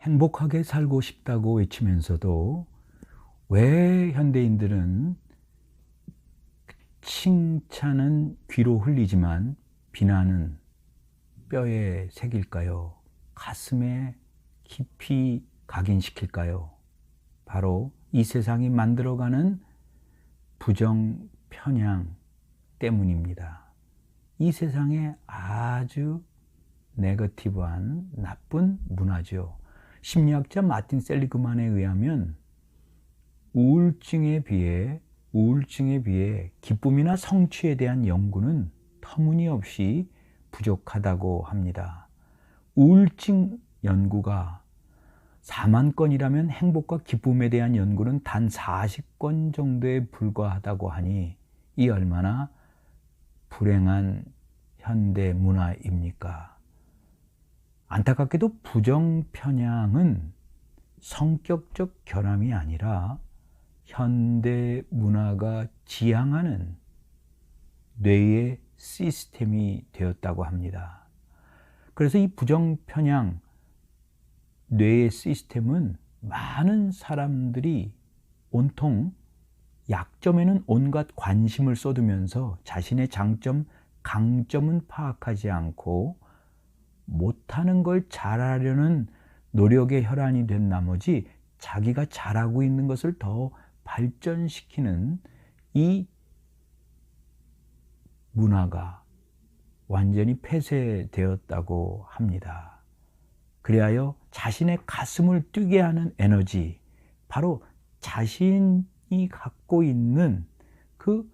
행복하게 살고 싶다고 외치면서도 왜 현대인들은 칭찬은 귀로 흘리지만 비난은 뼈에 새길까요? 가슴에 깊이 각인시킬까요? 바로 이 세상이 만들어가는 부정 편향 때문입니다. 이 세상에 아주 네거티브한 나쁜 문화죠. 심리학자 마틴 셀리그만에 의하면 우울증에 비해 기쁨이나 성취에 대한 연구는 터무니없이 부족하다고 합니다. 우울증 연구가 4만 건이라면 행복과 기쁨에 대한 연구는 단 40건 정도에 불과하다고 하니 이 얼마나 불행한 현대 문화입니까? 안타깝게도 부정 편향은 성격적 결함이 아니라 현대 문화가 지향하는 뇌의 시스템이 되었다고 합니다. 그래서 이 부정 편향 뇌의 시스템은 많은 사람들이 온통 약점에는 온갖 관심을 쏟으면서 자신의 장점, 강점은 파악하지 않고 못하는 걸 잘하려는 노력의 혈안이 된 나머지 자기가 잘하고 있는 것을 더 발전시키는 이 문화가 완전히 폐쇄되었다고 합니다. 그리하여 자신의 가슴을 뛰게 하는 에너지, 바로 자신이 갖고 있는 그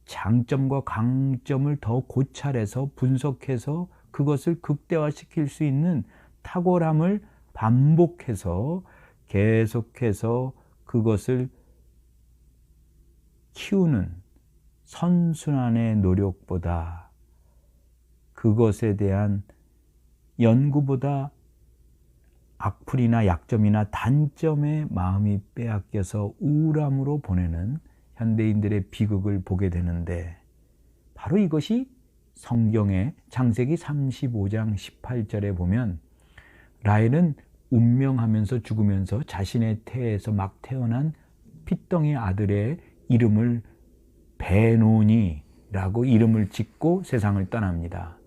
장점과 강점을 더 고찰해서 분석해서 그것을 극대화시킬 수 있는 탁월함을 반복해서 계속해서 그것을 키우는 선순환의 노력보다 그것에 대한 연구보다 악플이나 약점이나 단점에 마음이 빼앗겨서 우울함으로 보내는 현대인들의 비극을 보게 되는데, 바로 이것이 성경의 창세기 35장 18절에 보면 라헬은 운명하면서 죽으면서 자신의 태에서 막 태어난 핏덩이 아들의 이름을 베노니라고 이름을 짓고 세상을 떠납니다.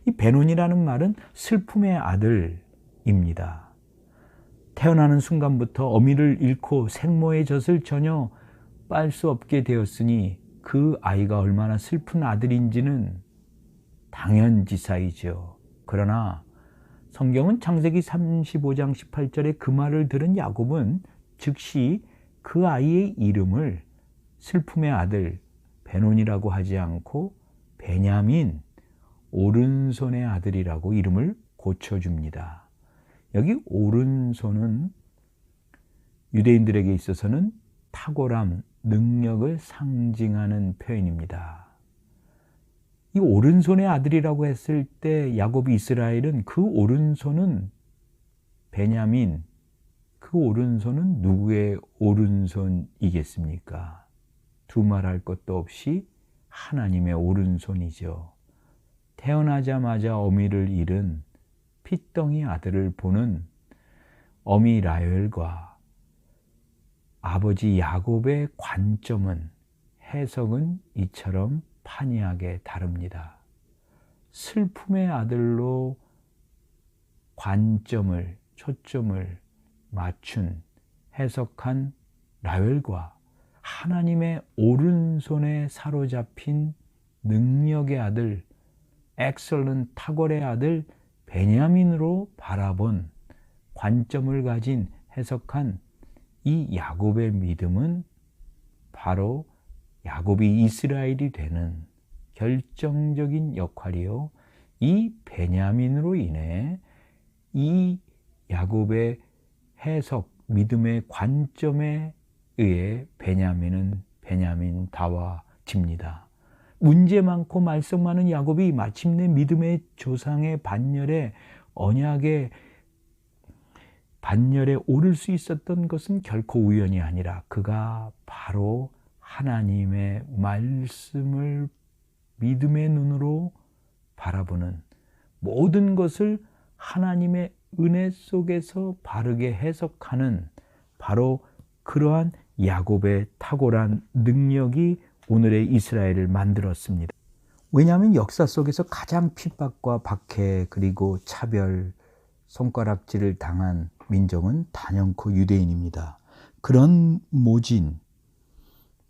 이 베노니라는 말은 슬픔의 아들입니다. 태어나는 순간부터 어미를 잃고 생모의 젖을 전혀 빨 수 없게 되었으니 그 아이가 얼마나 슬픈 아들인지는 당연지사이죠. 그러나 성경은 창세기 35장 18절에 그 말을 들은 야곱은 즉시 그 아이의 이름을 슬픔의 아들 베논이라고 하지 않고 베냐민, 오른손의 아들이라고 이름을 고쳐줍니다. 여기 오른손은 유대인들에게 있어서는 탁월함, 능력을 상징하는 표현입니다. 이 오른손의 아들이라고 했을 때 야곱이 이스라엘은 그 오른손은 베냐민, 그 오른손은 누구의 오른손이겠습니까? 두말할 것도 없이 하나님의 오른손이죠. 태어나자마자 어미를 잃은 핏덩이 아들을 보는 어미 라헬과 아버지 야곱의 관점은, 해석은 이처럼 판이하게 다릅니다. 슬픔의 아들로 관점을, 초점을 맞춘, 해석한 라헬과 하나님의 오른손에 사로잡힌 능력의 아들, 엑설런트 탁월의 아들 베냐민으로 바라본 관점을 가진, 해석한 이 야곱의 믿음은 바로 야곱이 이스라엘이 되는 결정적인 역할이요, 이 베냐민으로 인해 이 야곱의 해석, 믿음의 관점에 의해 베냐민은 베냐민다워집니다. 문제 많고 말썽 많은 야곱이 마침내 믿음의 조상의 언약의 반열에 오를 수 있었던 것은 결코 우연이 아니라 그가 바로 하나님의 말씀을 믿음의 눈으로 바라보는, 모든 것을 하나님의 은혜 속에서 바르게 해석하는 바로 그러한 야곱의 탁월한 능력이 오늘의 이스라엘을 만들었습니다. 왜냐하면 역사 속에서 가장 핍박과 박해 그리고 차별, 손가락질을 당한 민족은 단연코 유대인입니다. 그런 모진,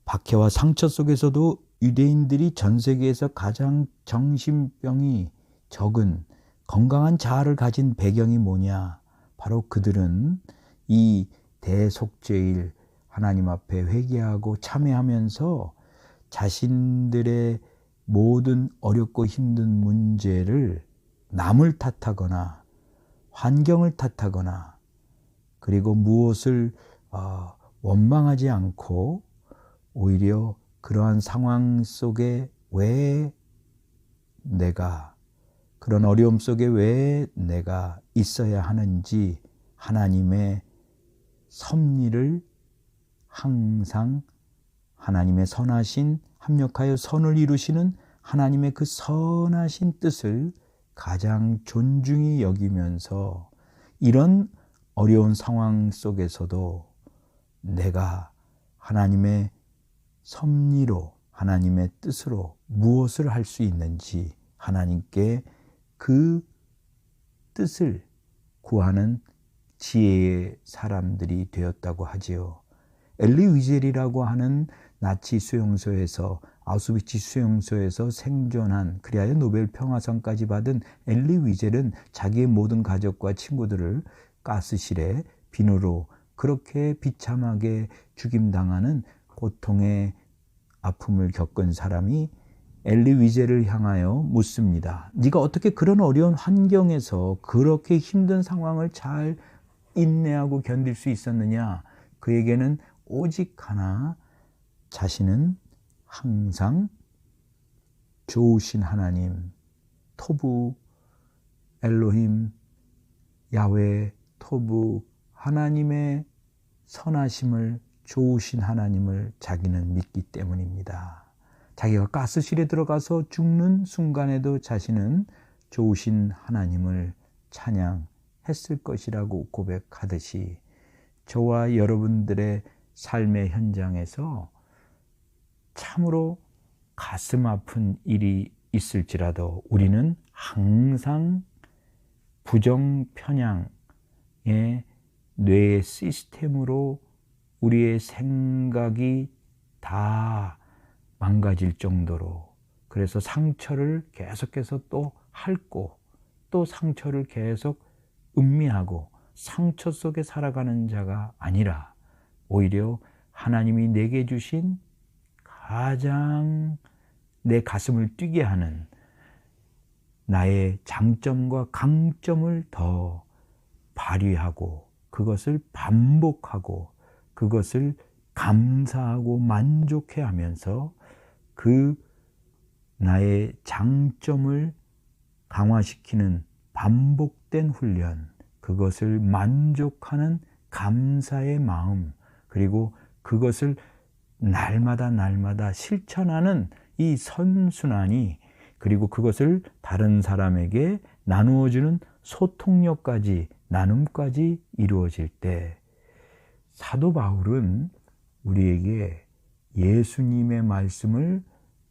박해와 상처 속에서도 유대인들이 전 세계에서 가장 정신병이 적은 건강한 자아를 가진 배경이 뭐냐? 바로 그들은 이 대속죄일 하나님 앞에 회개하고 참회하면서 자신들의 모든 어렵고 힘든 문제를 남을 탓하거나 환경을 탓하거나 그리고 무엇을 원망하지 않고 오히려 그러한 상황 속에 왜 내가 그런 어려움 속에 왜 내가 있어야 하는지 하나님의 섭리를 항상 하나님의 선하신 합력하여 선을 이루시는 하나님의 그 선하신 뜻을 가장 존중히 여기면서 이런 어려운 상황 속에서도 내가 하나님의 섭리로 하나님의 뜻으로 무엇을 할 수 있는지 하나님께 그 뜻을 구하는 지혜의 사람들이 되었다고 하지요. 엘리 위젤이라고 하는 나치 수용소에서 아우슈비츠 수용소에서 생존한 그리하여 노벨 평화상까지 받은 엘리 위젤은 자기의 모든 가족과 친구들을 가스실에 비누로 그렇게 비참하게 죽임당하는 고통의 아픔을 겪은 사람이 엘리 위젤을 향하여 묻습니다. 네가 어떻게 그런 어려운 환경에서 그렇게 힘든 상황을 잘 인내하고 견딜 수 있었느냐? 그에게는 오직 하나, 자신은 항상 좋으신 하나님, 토부, 엘로힘, 야훼, 토부, 하나님의 선하심을, 좋으신 하나님을 자기는 믿기 때문입니다. 자기가 가스실에 들어가서 죽는 순간에도 자신은 좋으신 하나님을 찬양했을 것이라고 고백하듯이 저와 여러분들의 삶의 현장에서 참으로 가슴 아픈 일이 있을지라도 우리는 항상 부정 편향의 뇌의 시스템으로 우리의 생각이 다 망가질 정도로 그래서 상처를 계속해서 또 핥고 또 상처를 계속 음미하고 상처 속에 살아가는 자가 아니라 오히려 하나님이 내게 주신 가장 내 가슴을 뛰게 하는 나의 장점과 강점을 더 발휘하고 그것을 반복하고 그것을 감사하고 만족해 하면서 그 나의 장점을 강화시키는 반복된 훈련, 그것을 만족하는 감사의 마음, 그리고 그것을 날마다 실천하는 이 선순환이 그리고 그것을 다른 사람에게 나누어주는 소통력까지 나눔까지 이루어질 때 사도 바울은 우리에게 예수님의 말씀을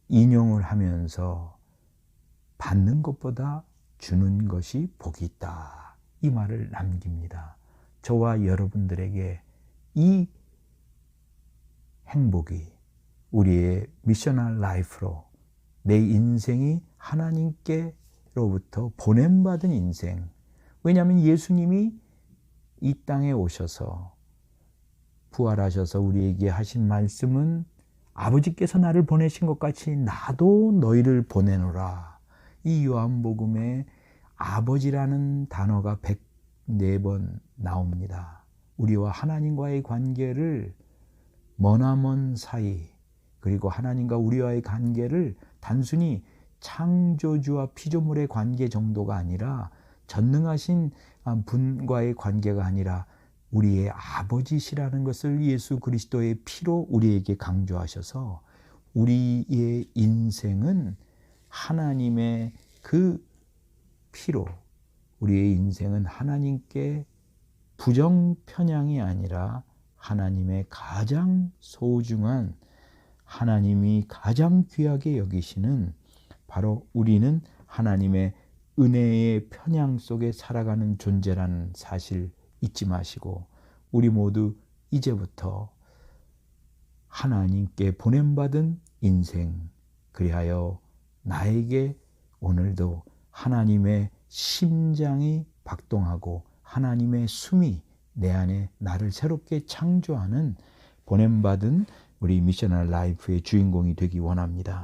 인용을 하면서 받는 것보다 주는 것이 복이 있다. 이 말을 남깁니다. 저와 여러분들에게 이 행복이 우리의 미셔널 라이프로 내 인생이 하나님께로부터 보냄받은 인생. 왜냐하면 예수님이 이 땅에 오셔서 부활하셔서 우리에게 하신 말씀은 아버지께서 나를 보내신 것 같이 나도 너희를 보내노라. 이 요한복음에 아버지라는 단어가 104번 나옵니다. 우리와 하나님과의 관계를 머나먼 사이 그리고 하나님과 우리와의 관계를 단순히 창조주와 피조물의 관계 정도가 아니라 전능하신 분과의 관계가 아니라 우리의 아버지시라는 것을 예수 그리스도의 피로 우리에게 강조하셔서 우리의 인생은 하나님의 그 피로 우리의 인생은 하나님께 부정 편향이 아니라 하나님의 가장 소중한, 하나님이 가장 귀하게 여기시는, 바로 우리는 하나님의 은혜의 편향 속에 살아가는 존재라는 사실 잊지 마시고, 우리 모두 이제부터 하나님께 보냄받은 인생, 그리하여 나에게 오늘도 하나님의 심장이 박동하고 하나님의 숨이 내 안에 나를 새롭게 창조하는 보냄받은 우리 미셔널 라이프의 주인공이 되기 원합니다.